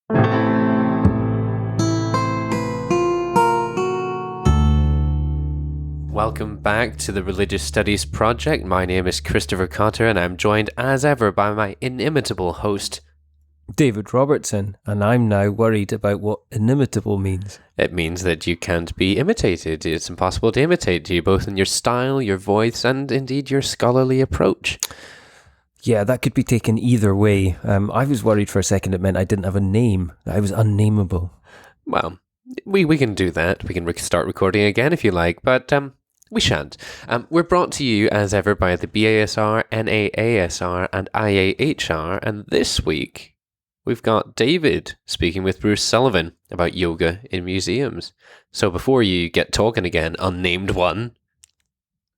Welcome back to the Religious Studies Project. My name is Christopher Cotter, and I'm joined as ever by my inimitable host, David Robertson, and I'm now worried about what inimitable means. It means that you can't be imitated. It's impossible to imitate you, both in your style, your voice, and indeed your scholarly approach. Yeah, that could be taken either way. I was worried for a second it meant I didn't have a name. I was unnameable. Well, we can do that. We can start recording again if you like, but we shan't. We're brought to you as ever by the BASR, NAASR, and IAHR, and this week we've got David speaking with Bruce Sullivan about yoga in museums. So before you get talking again, unnamed one,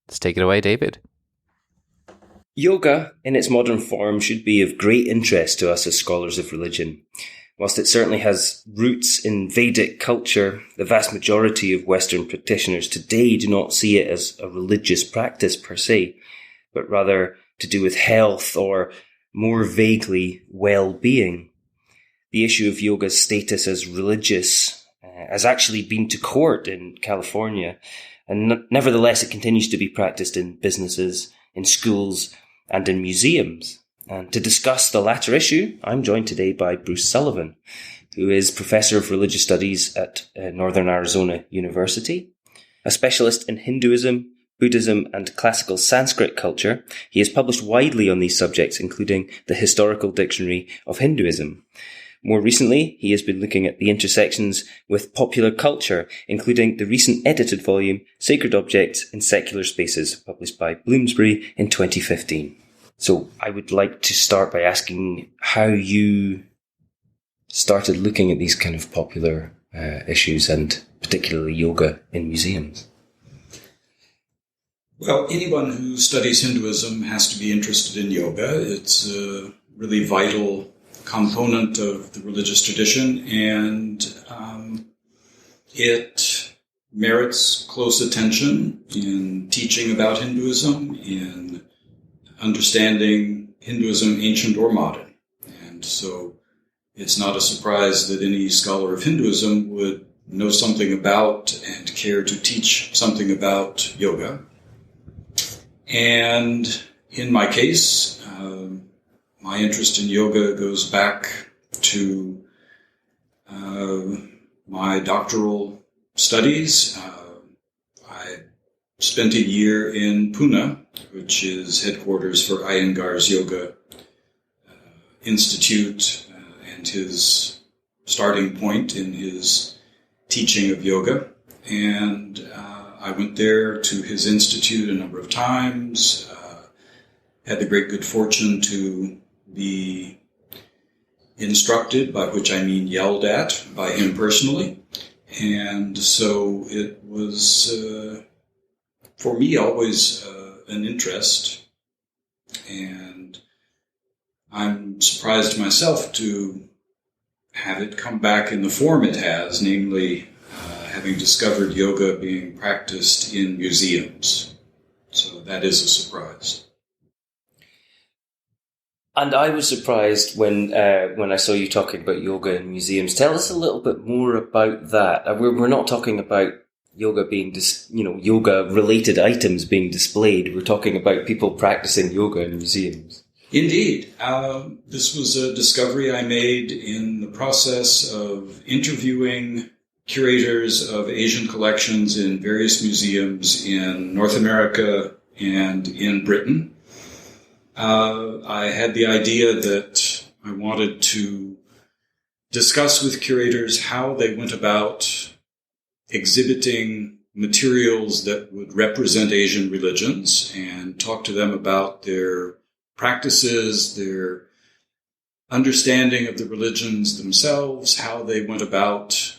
let's take it away, David. Yoga, in its modern form, should be of great interest to us as scholars of religion. Whilst it certainly has roots in Vedic culture, the vast majority of Western practitioners today do not see it as a religious practice per se, but rather to do with health or, more vaguely, well-being. The issue of yoga's status as religious has actually been to court in California, and nevertheless it continues to be practiced in businesses, in schools, and in museums. And to discuss the latter issue, I'm joined today by Bruce Sullivan, who is Professor of Religious Studies at Northern Arizona University. A specialist in Hinduism, Buddhism, and classical Sanskrit culture, he has published widely on these subjects, including the Historical Dictionary of Hinduism. More recently, he has been looking at the intersections with popular culture, including the recent edited volume, Sacred Objects in Secular Spaces, published by Bloomsbury in 2015. So I would like to start by asking how you started looking at these kind of popular issues, and particularly yoga in museums. Well, anyone who studies Hinduism has to be interested in yoga. It's a really vital component of the religious tradition, and it merits close attention in teaching about Hinduism, in understanding Hinduism, ancient or modern. And so it's not a surprise that any scholar of Hinduism would know something about and care to teach something about yoga. And in my case, my interest in yoga goes back to my doctoral studies. I spent a year in Pune, which is headquarters for Iyengar's Yoga Institute, and his starting point in his teaching of yoga. And I went there to his institute a number of times, had the great good fortune to be instructed, by which I mean yelled at, by him personally. And so it was, for me, always an interest. And I'm surprised myself to have it come back in the form it has, namely having discovered yoga being practiced in museums. So that is a surprise. And I was surprised when I saw you talking about yoga in museums. Tell us a little bit more about that. We're not talking about yoga being, yoga-related items being displayed. We're talking about people practicing yoga in museums. Indeed. This was a discovery I made in the process of interviewing curators of Asian collections in various museums in North America and in Britain. I had the idea that I wanted to discuss with curators how they went about exhibiting materials that would represent Asian religions, and talk to them about their practices, their understanding of the religions themselves, how they went about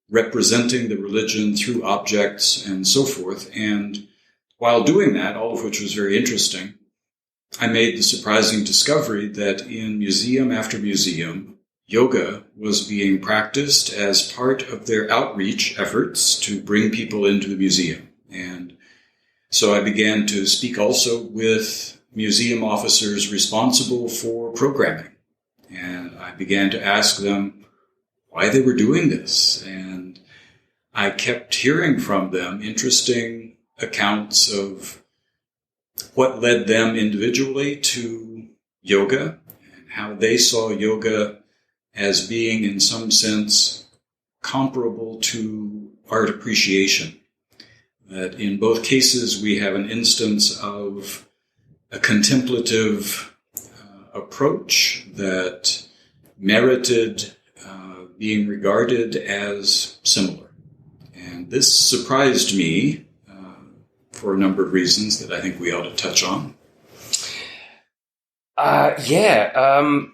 representing the religion through objects and so forth. And while doing that, all of which was very interesting, I made the surprising discovery that in museum after museum, yoga was being practiced as part of their outreach efforts to bring people into the museum. And so I began to speak also with museum officers responsible for programming. And I began to ask them why they were doing this. And I kept hearing from them interesting accounts of what led them individually to yoga and how they saw yoga as being, in some sense, comparable to art appreciation. That in both cases we have an instance of a contemplative approach that merited being regarded as similar. And this surprised me for a number of reasons that I think we ought to touch on. And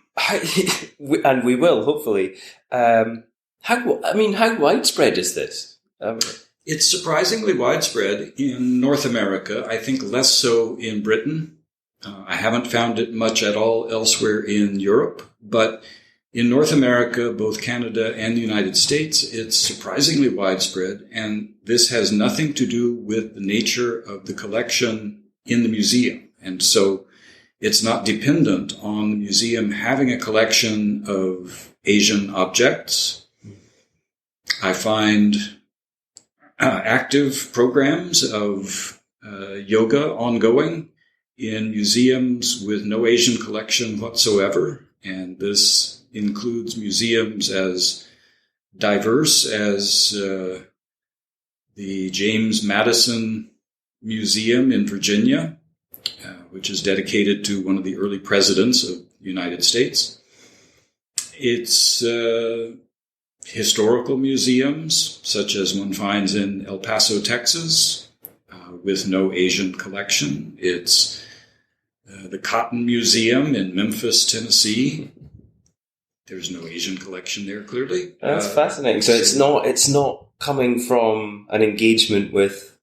we will, hopefully. How widespread is this? It's surprisingly widespread in North America. I think less so in Britain. I haven't found it much at all elsewhere in Europe. But in North America, both Canada and the United States, it's surprisingly widespread. And this has nothing to do with the nature of the collection in the museum. And so it's not dependent on the museum having a collection of Asian objects. I find active programs of yoga ongoing in museums with no Asian collection whatsoever. And this includes museums as diverse as the James Madison Museum in Virginia, which is dedicated to one of the early presidents of the United States. It's historical museums, such as one finds in El Paso, Texas, with no Asian collection. It's the Cotton Museum in Memphis, Tennessee. There's no Asian collection there, clearly. That's fascinating. So it's not coming from an engagement with,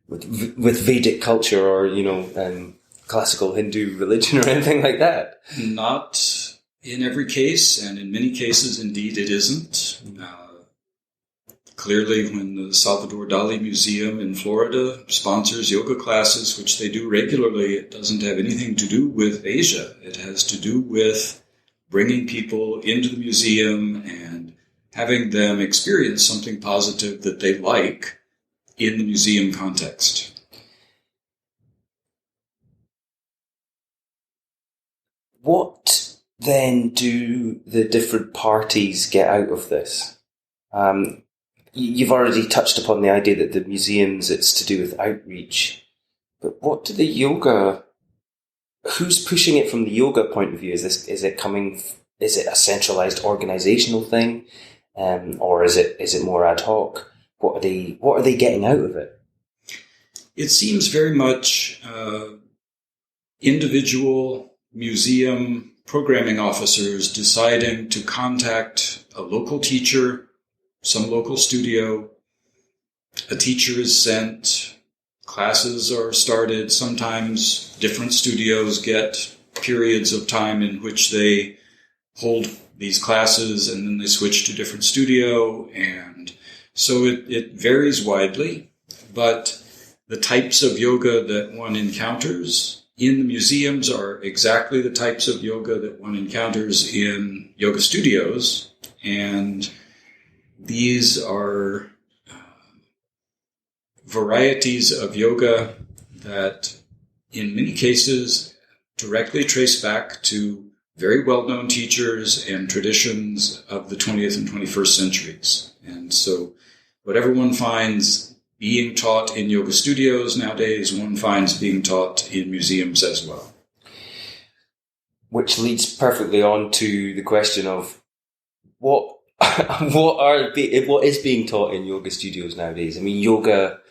with Vedic culture or, classical Hindu religion or anything like that. Not in every case, and in many cases, indeed, it isn't. Clearly, when the Salvador Dali Museum in Florida sponsors yoga classes, which they do regularly, it doesn't have anything to do with Asia. It has to do with bringing people into the museum and having them experience something positive that they like in the museum context. What then do the different parties get out of this? You've already touched upon the idea that the museums, it's to do with outreach. But what do the yoga... Who's pushing it from the yoga point of view? Is it a centralized organizational thing? Or is it more ad hoc? What are they getting out of it? It seems very much individual museum programming officers deciding to contact a local teacher, some local studio. A teacher is sent, classes are started. Sometimes different studios get periods of time in which they hold these classes and then they switch to a different studio. And so it varies widely, but the types of yoga that one encounters in the museums are exactly the types of yoga that one encounters in yoga studios. And these are varieties of yoga that, in many cases, directly trace back to very well-known teachers and traditions of the 20th and 21st centuries. And so whatever one finds being taught in yoga studios nowadays, one finds being taught in museums as well. Which leads perfectly on to the question of what is being taught in yoga studios nowadays. I mean, yoga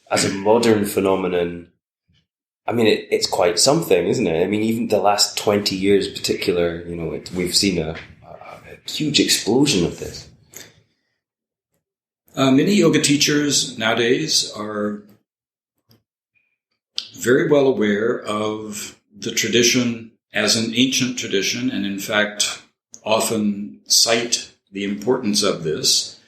as a modern phenomenon, I mean, it's quite something, isn't it? I mean, even the last 20 years in particular, we've seen a huge explosion of this. Many yoga teachers nowadays are very well aware of the tradition as an ancient tradition, and in fact, often cite the importance of this.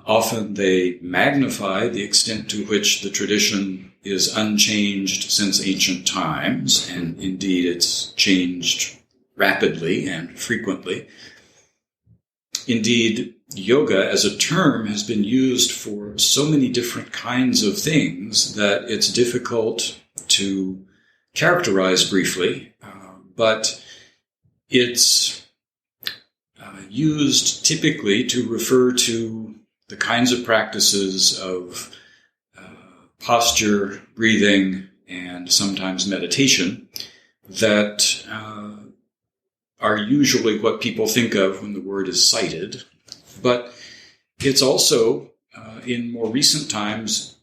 Often they magnify the extent to which the tradition is unchanged since ancient times, and indeed it's changed rapidly and frequently. Indeed, yoga as a term has been used for so many different kinds of things that it's difficult to characterize briefly, but it's used typically to refer to the kinds of practices of posture, breathing, and sometimes meditation that are usually what people think of when the word is cited. But it's also, in more recent times,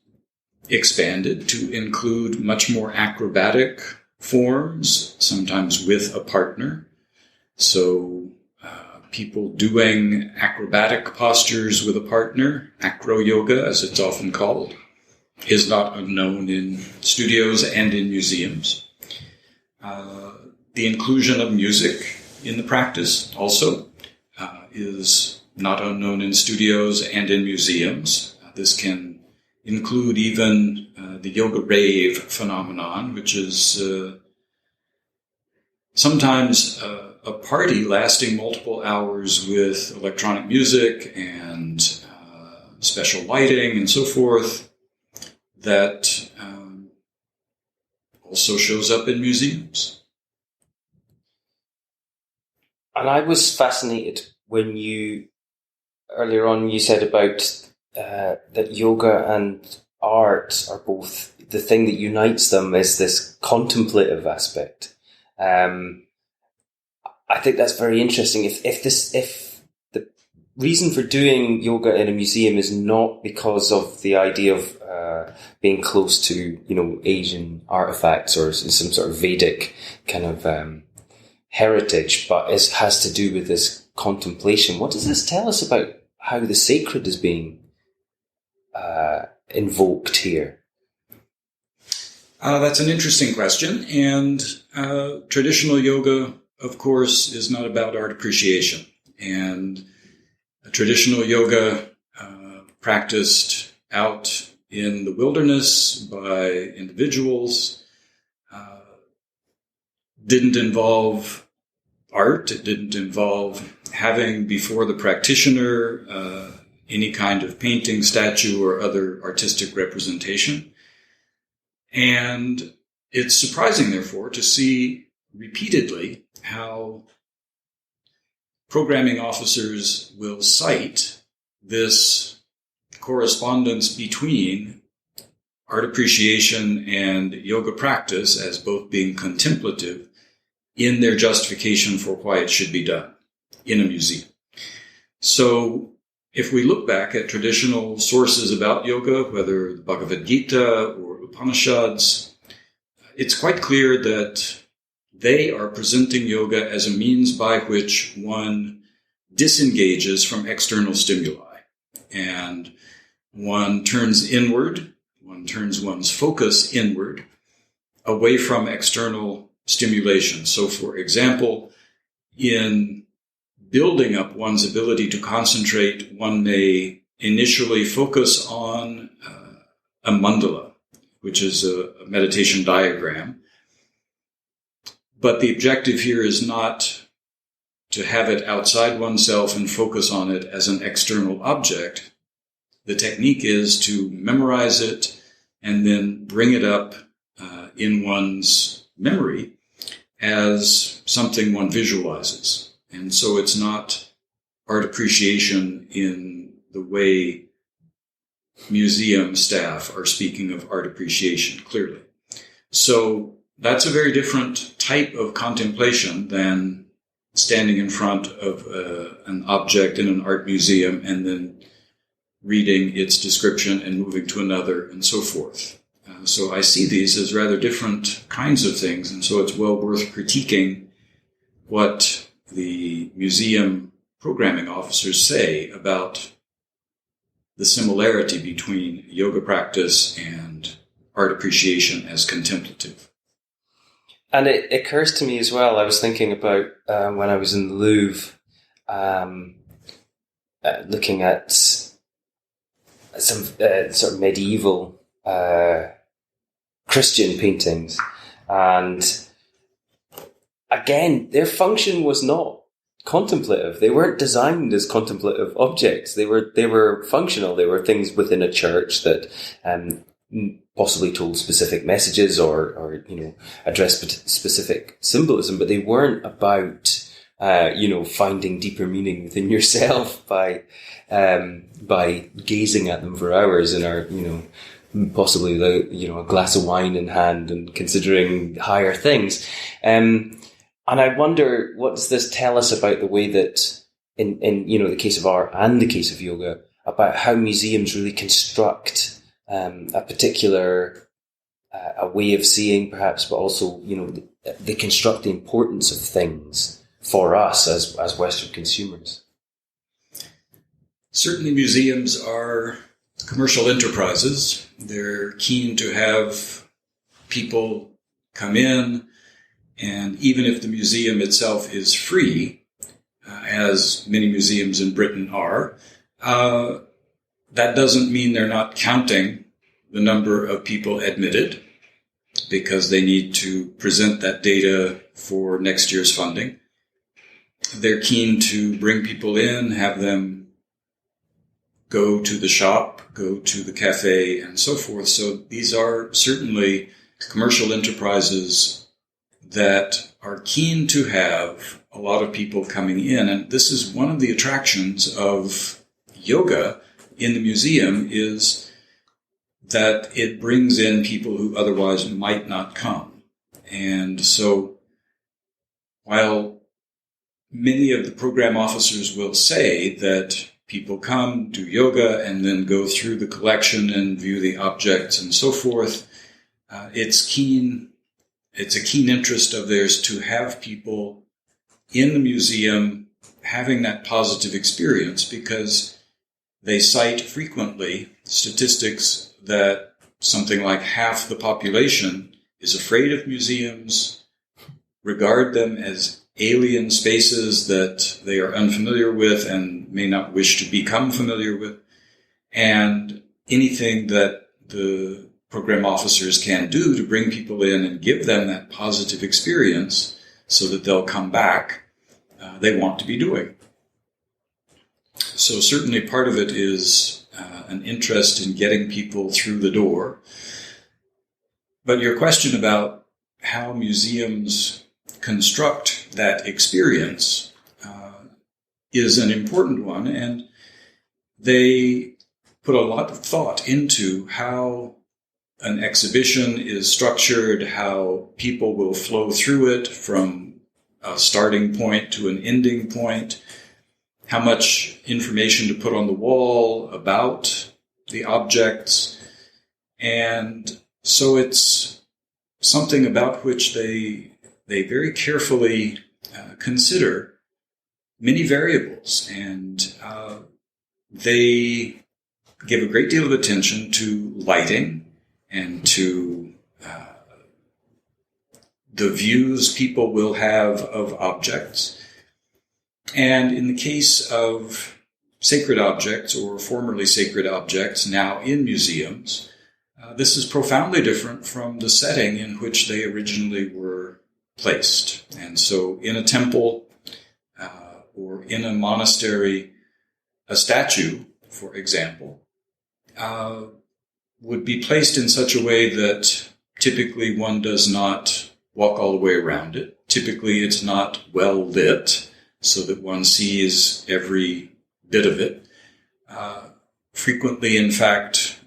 expanded to include much more acrobatic forms, sometimes with a partner. So people doing acrobatic postures with a partner, acro yoga as it's often called, is not unknown in studios and in museums. The inclusion of music in the practice also is not unknown in studios and in museums. This can include even the yoga rave phenomenon, which is sometimes a party lasting multiple hours with electronic music and special lighting and so forth that also shows up in museums. And I was fascinated when earlier on you said about that yoga and art are both, the thing that unites them is this contemplative aspect. I think that's very interesting. If the reason for doing yoga in a museum is not because of the idea of being close to, Asian artifacts or some sort of Vedic kind of heritage, but it has to do with this contemplation. What does this tell us about how the sacred is being invoked here? That's an interesting question. And traditional yoga, of course, is not about art appreciation. And traditional yoga practiced out in the wilderness by individuals didn't involve art. It didn't involve having before the practitioner any kind of painting, statue, or other artistic representation. And it's surprising, therefore, to see repeatedly how programming officers will cite this correspondence between art appreciation and yoga practice as both being contemplative in their justification for why it should be done in a museum. So if we look back at traditional sources about yoga, whether the Bhagavad Gita or Upanishads, it's quite clear that they are presenting yoga as a means by which one disengages from external stimuli and one turns inward, one turns one's focus inward, away from external stimulation. So, for example, in building up one's ability to concentrate, one may initially focus on a mandala, which is a meditation diagram. But the objective here is not to have it outside oneself and focus on it as an external object. The technique is to memorize it and then bring it up in one's memory as something one visualizes. And so it's not art appreciation in the way museum staff are speaking of art appreciation, clearly. So that's a very different type of contemplation than standing in front of an object in an art museum and then reading its description and moving to another and so forth. So I see these as rather different kinds of things, and so it's well worth critiquing what the museum programming officers say about the similarity between yoga practice and art appreciation as contemplative. And it occurs to me as well, I was thinking about when I was in the Louvre, looking at some sort of medieval Christian paintings, and again, their function was not contemplative. They weren't designed as contemplative objects. They were functional. They were things within a church that possibly told specific messages or addressed specific symbolism, but they weren't about finding deeper meaning within yourself by gazing at them for hours in our possibly a glass of wine in hand and considering higher things. And I wonder, what does this tell us about the way that in the case of art and the case of yoga, about how museums really construct a particular a way of seeing, perhaps, but also they construct the importance of things for us as Western consumers. Certainly museums are commercial enterprises. They're keen to have people come in, and even if the museum itself is free, as many museums in Britain are, that doesn't mean they're not counting the number of people admitted, because they need to present that data for next year's funding. They're keen to bring people in, have them go to the shop, go to the cafe, and so forth. So these are certainly commercial enterprises that are keen to have a lot of people coming in. And this is one of the attractions of yoga in the museum, is that it brings in people who otherwise might not come. And so while many of the program officers will say that people come, do yoga, and then go through the collection and view the objects and so forth, it's a keen interest of theirs to have people in the museum having that positive experience, because they cite frequently statistics that something like half the population is afraid of museums, regard them as alien spaces that they are unfamiliar with and may not wish to become familiar with. And anything that the program officers can do to bring people in and give them that positive experience so that they'll come back, they want to be doing. So certainly part of it is an interest in getting people through the door. But your question about how museums construct that experience is an important one, and they put a lot of thought into how an exhibition is structured, how people will flow through it from a starting point to an ending point, how much information to put on the wall about the objects. And so it's something about which they very carefully consider many variables, and they give a great deal of attention to lighting and to the views people will have of objects. And in the case of sacred objects, or formerly sacred objects now in museums, this is profoundly different from the setting in which they originally were placed. And so in a temple or in a monastery, a statue, for example, would be placed in such a way that typically one does not walk all the way around it. Typically it's not well lit so that one sees every bit of it. Frequently, in fact,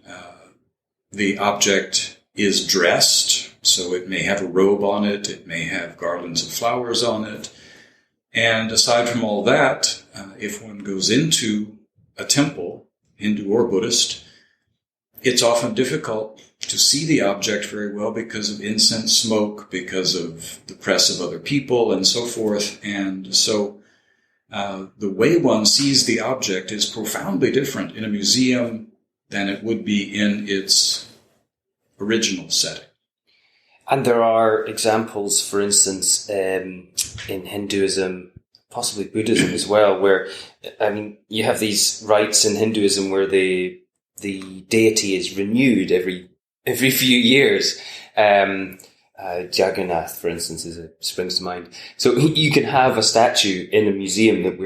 the object is dressed, so it may have a robe on it, it may have garlands of flowers on it. And aside from all that, if one goes into a temple, Hindu or Buddhist, it's often difficult to see the object very well because of incense smoke, because of the press of other people, and so forth. And so the way one sees the object is profoundly different in a museum than it would be in its original setting. And there are examples, for instance, in Hinduism, possibly Buddhism as well, where, you have these rites in Hinduism where the deity is renewed every few years. Jagannath, for instance, springs to mind. So you can have a statue in a museum that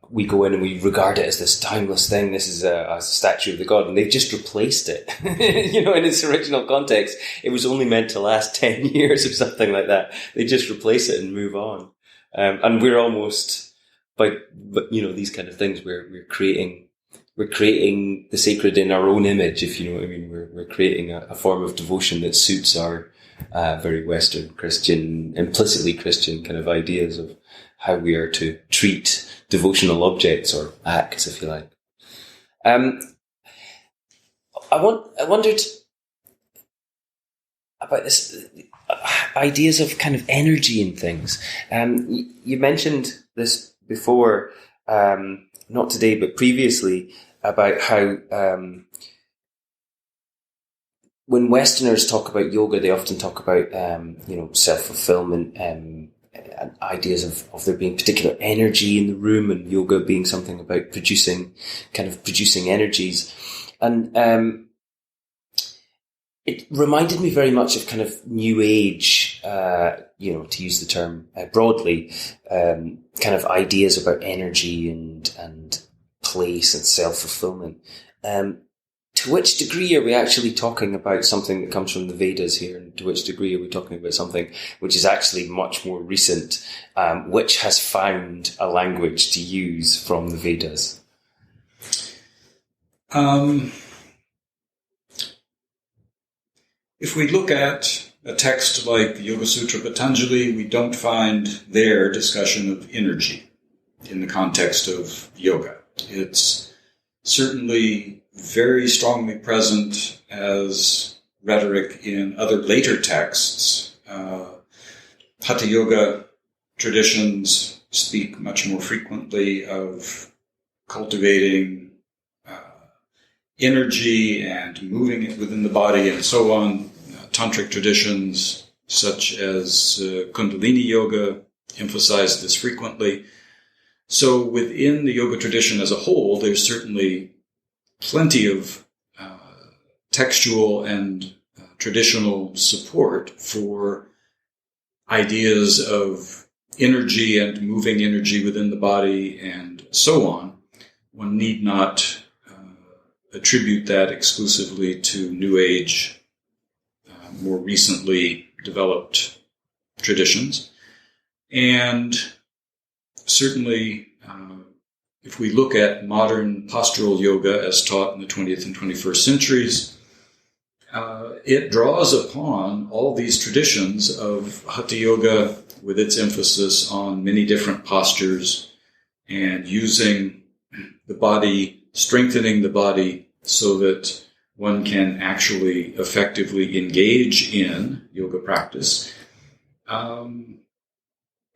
we go in and we regard it as this timeless thing. This is a statue of the god, and they've just replaced it. In its original context, it was only meant to last 10 years or something like that. They just replace it and move on. And we're almost these kind of things. We're creating the sacred in our own image, if you know what I mean. We're creating a form of devotion that suits our very Western Christian, implicitly Christian kind of ideas of how we are to treat devotional objects or acts, if you like. I wondered about this ideas of kind of energy and things. You mentioned this before, not today but previously, about how when Westerners talk about yoga, they often talk about self-fulfillment and ideas of there being particular energy in the room, and yoga being something about producing energies. And it reminded me very much of kind of New Age, to use the term broadly, kind of ideas about energy and place and self-fulfillment. To which degree are we actually talking about something that comes from the Vedas here, and to which degree are we talking about something which is actually much more recent, which has found a language to use from the Vedas? If we look at a text like the Yoga Sutra Patanjali, we don't find their discussion of energy in the context of yoga. It's certainly very strongly present as rhetoric in other later texts. Hatha Yoga traditions speak much more frequently of cultivating energy and moving it within the body and so on. Tantric traditions such as Kundalini Yoga emphasize this frequently. So within the yoga tradition as a whole, there's certainly plenty of textual and traditional support for ideas of energy and moving energy within the body and so on. One need not attribute that exclusively to New Age, more recently developed traditions. And certainly, if we look at modern postural yoga as taught in the 20th and 21st centuries, it draws upon all these traditions of Hatha Yoga with its emphasis on many different postures and using the body, strengthening the body so that one can actually effectively engage in yoga practice.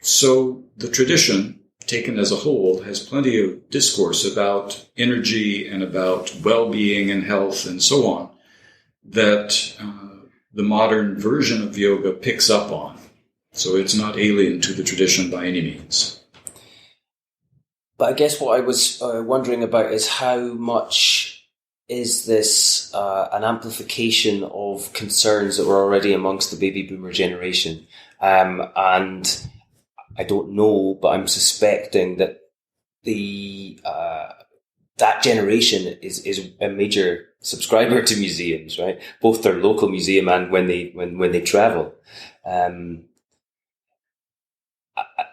So the tradition, taken as a whole, has plenty of discourse about energy and about well-being and health and so on that the modern version of yoga picks up on. So it's not alien to the tradition by any means. But I guess what I was wondering about is how much is this an amplification of concerns that were already amongst the baby boomer generation? And I don't know, but I'm suspecting that that generation is a major subscriber to museums, right? Both their local museum and when they travel.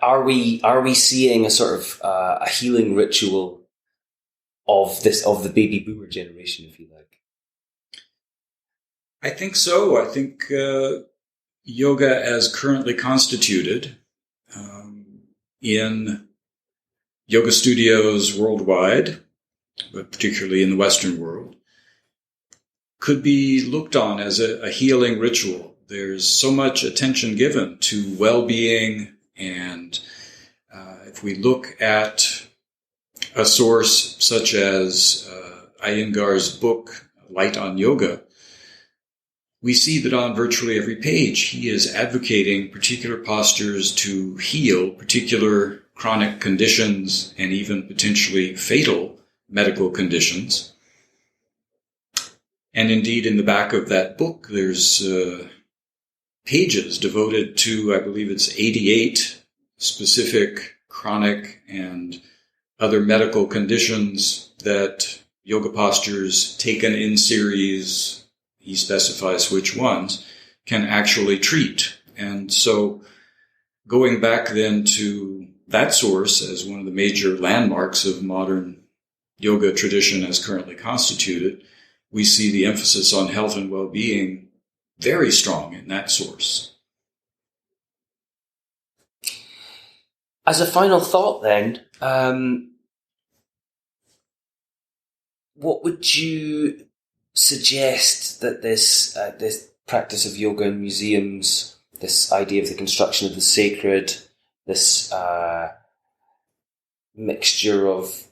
Are we seeing a sort of a healing ritual of the baby boomer generation, if you like? I think so. I think yoga as currently constituted in yoga studios worldwide, but particularly in the Western world, could be looked on as a healing ritual. There's so much attention given to well-being, and if we look at a source such as Iyengar's book, Light on Yoga, we see that on virtually every page he is advocating particular postures to heal particular chronic conditions and even potentially fatal medical conditions. And indeed, in the back of that book, there's pages devoted to, I believe it's 88 specific chronic and other medical conditions that yoga postures taken in series, he specifies which ones, can actually treat. And so going back then to that source as one of the major landmarks of modern yoga tradition as currently constituted, we see the emphasis on health and well-being very strong in that source. As a final thought then, what would you suggest that this practice of yoga in museums, this idea of the construction of the sacred, this mixture of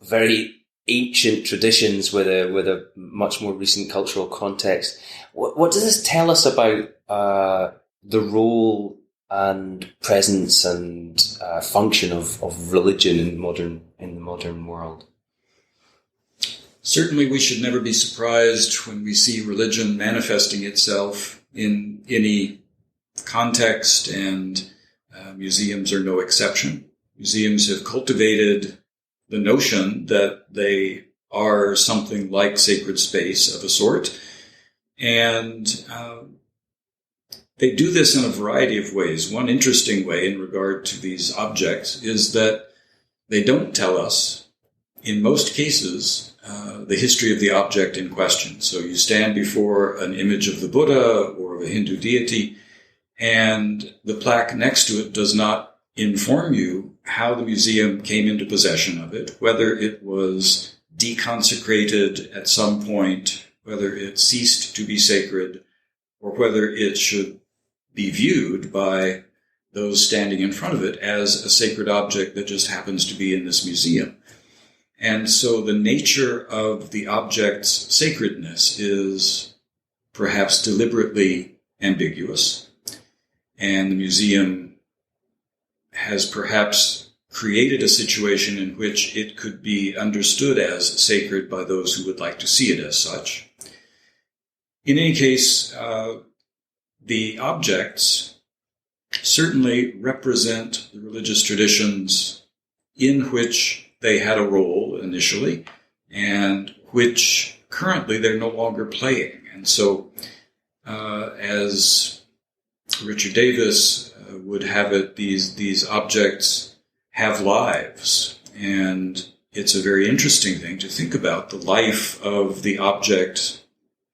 very ancient traditions with a much more recent cultural context, what does this tell us about the role and presence and function of religion in the modern world? Certainly we should never be surprised when we see religion manifesting itself in any context, and museums are no exception. Museums have cultivated the notion that they are something like sacred space of a sort, and they do this in a variety of ways. One interesting way in regard to these objects is that they don't tell us, in most cases, the history of the object in question. So you stand before an image of the Buddha or of a Hindu deity, and the plaque next to it does not inform you how the museum came into possession of it, whether it was deconsecrated at some point, whether it ceased to be sacred, or whether it should be viewed by those standing in front of it as a sacred object that just happens to be in this museum. And so the nature of the object's sacredness is perhaps deliberately ambiguous, and the museum has perhaps created a situation in which it could be understood as sacred by those who would like to see it as such. In any case, the objects certainly represent the religious traditions in which they had a role initially, and which currently they're no longer playing. And so, as Richard Davis would have it, these objects have lives. And it's a very interesting thing to think about the life of the object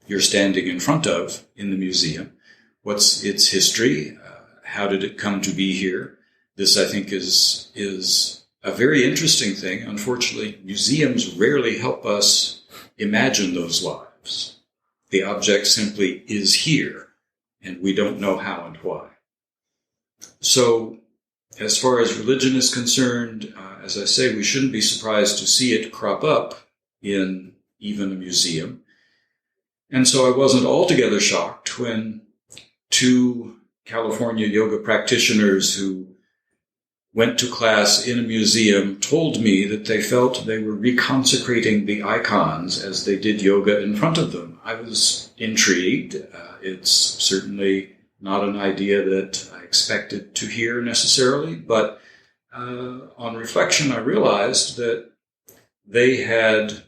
you're standing in front of in the museum. What's its history? How did it come to be here? This, I think, is a very interesting thing. Unfortunately, museums rarely help us imagine those lives. The object simply is here, and we don't know how and why. So, as far as religion is concerned, as I say, we shouldn't be surprised to see it crop up in even a museum. And so I wasn't altogether shocked when two California yoga practitioners who went to class in a museum told me that they felt they were reconsecrating the icons as they did yoga in front of them. I was intrigued. It's certainly not an idea that I expected to hear necessarily, but on reflection, I realized that they had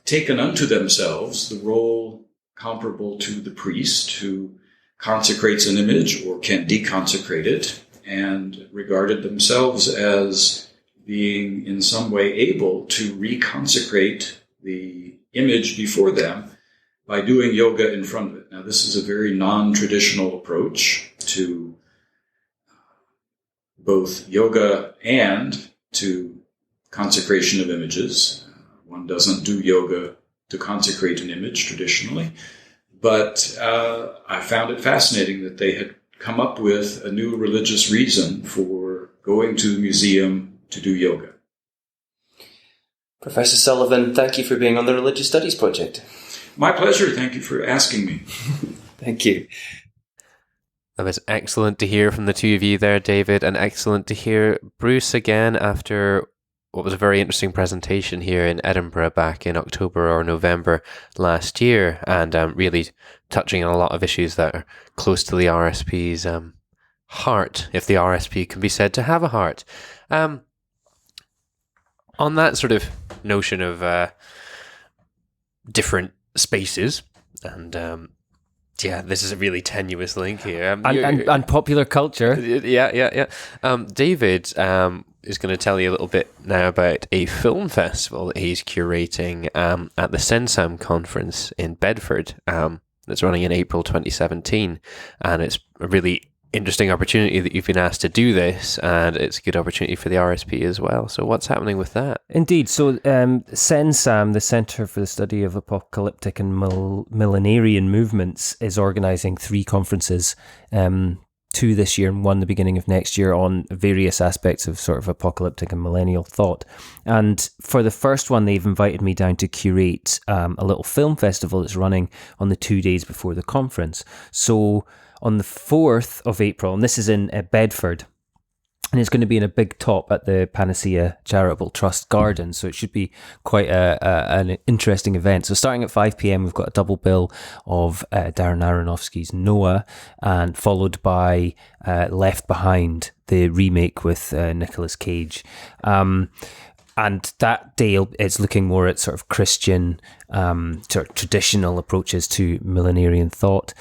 taken unto themselves the role comparable to the priest who consecrates an image or can deconsecrate it, and regarded themselves as being in some way able to reconsecrate the image before them by doing yoga in front of it. Now, this is a very non-traditional approach to both yoga and to consecration of images. One doesn't do yoga to consecrate an image traditionally, but I found it fascinating that they had come up with a new religious reason for going to the museum to do yoga. Professor Sullivan, thank you for being on the Religious Studies Project. My pleasure. Thank you for asking me. Thank you. That was excellent to hear from the two of you there, David, and excellent to hear Bruce again after what was a very interesting presentation here in Edinburgh back in October or November last year, and really touching on a lot of issues that are close to the RSP's heart, if the RSP can be said to have a heart. On that sort of notion of different spaces, and this is a really tenuous link here. And popular culture. Yeah. David is going to tell you a little bit now about a film festival that he's curating at the Sensam conference in Bedford. That's running in April 2017, and it's a really interesting opportunity that you've been asked to do this, and it's a good opportunity for the RSP as well. So what's happening with that? Indeed. So Sensam, the Centre for the Study of Apocalyptic and Millenarian Movements, is organising 3 conferences, 2 this year and 1 the beginning of next year, on various aspects of sort of apocalyptic and millennial thought. And for the first one, they've invited me down to curate a little film festival that's running on the 2 days before the conference. So on the 4th of April, and this is in Bedford, and it's going to be in a big top at the Panacea Charitable Trust Garden, so it should be quite an interesting event. So starting at 5 p.m, we've got a double bill of Darren Aronofsky's Noah, and followed by Left Behind, the remake with Nicolas Cage. And that day is looking more at sort of Christian, sort of traditional approaches to millenarian thought,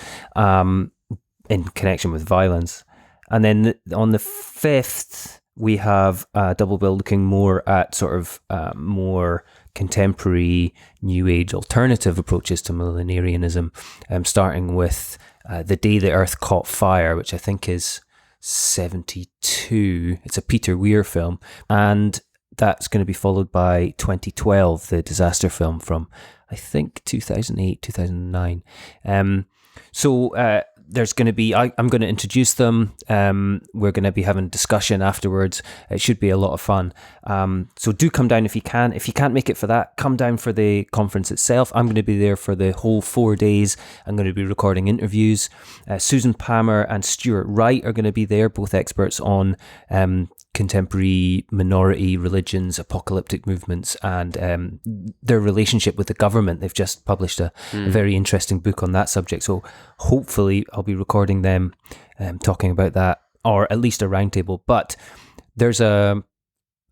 in connection with violence. And then on the 5th, we have a double bill looking more at sort of more contemporary New Age alternative approaches to millenarianism, starting with The Day the Earth Caught Fire, which I think is 72. It's a Peter Weir film. And that's going to be followed by 2012, the disaster film from, I think, 2008, 2009. So there's going to be, I'm going to introduce them. We're going to be having discussion afterwards. It should be a lot of fun. So do come down if you can. If you can't make it for that, come down for the conference itself. I'm going to be there for the whole 4 days. I'm going to be recording interviews. Susan Palmer and Stuart Wright are going to be there, both experts on contemporary minority religions, apocalyptic movements, and their relationship with the government. They've just published a very interesting book on that subject. So hopefully I'll be recording them talking about that, or at least a roundtable. But there's an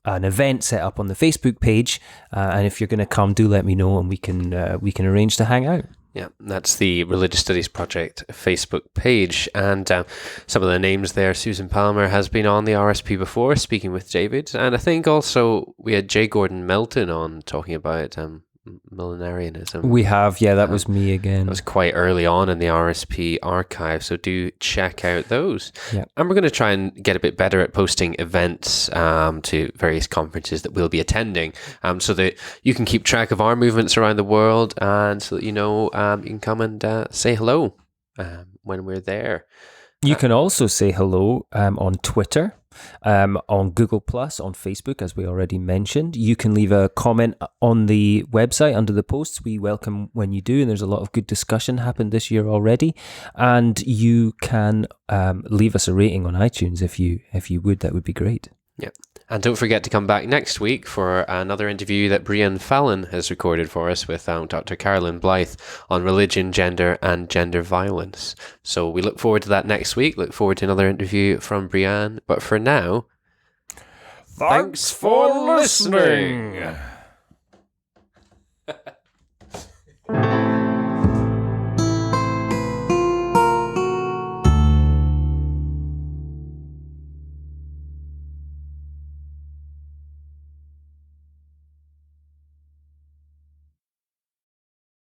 event set up on the Facebook page, and if you're going to come, do let me know, and we can arrange to hang out. Yeah, that's the Religious Studies Project Facebook page. And some of the names there, Susan Palmer has been on the RSP before, speaking with David. And I think also we had J. Gordon Melton on talking about millenarianism. We have, yeah, that was me again. That was quite early on in the RSP archive, so do check out those. Yeah. And we're going to try and get a bit better at posting events to various conferences that we'll be attending, so that you can keep track of our movements around the world, and so that you know you can come and say hello when we're there. You can also say hello on Twitter, on Google+, on Facebook, as we already mentioned. You can leave a comment on the website under the posts. We welcome when you do, and there's a lot of good discussion happened this year already. And you can leave us a rating on iTunes if you would. That would be great. Yeah. And don't forget to come back next week for another interview that Brian Fallon has recorded for us with Dr. Carolyn Blythe on religion, gender, and gender violence. So we look forward to that next week. Look forward to another interview from Brian. But for now, thanks for listening.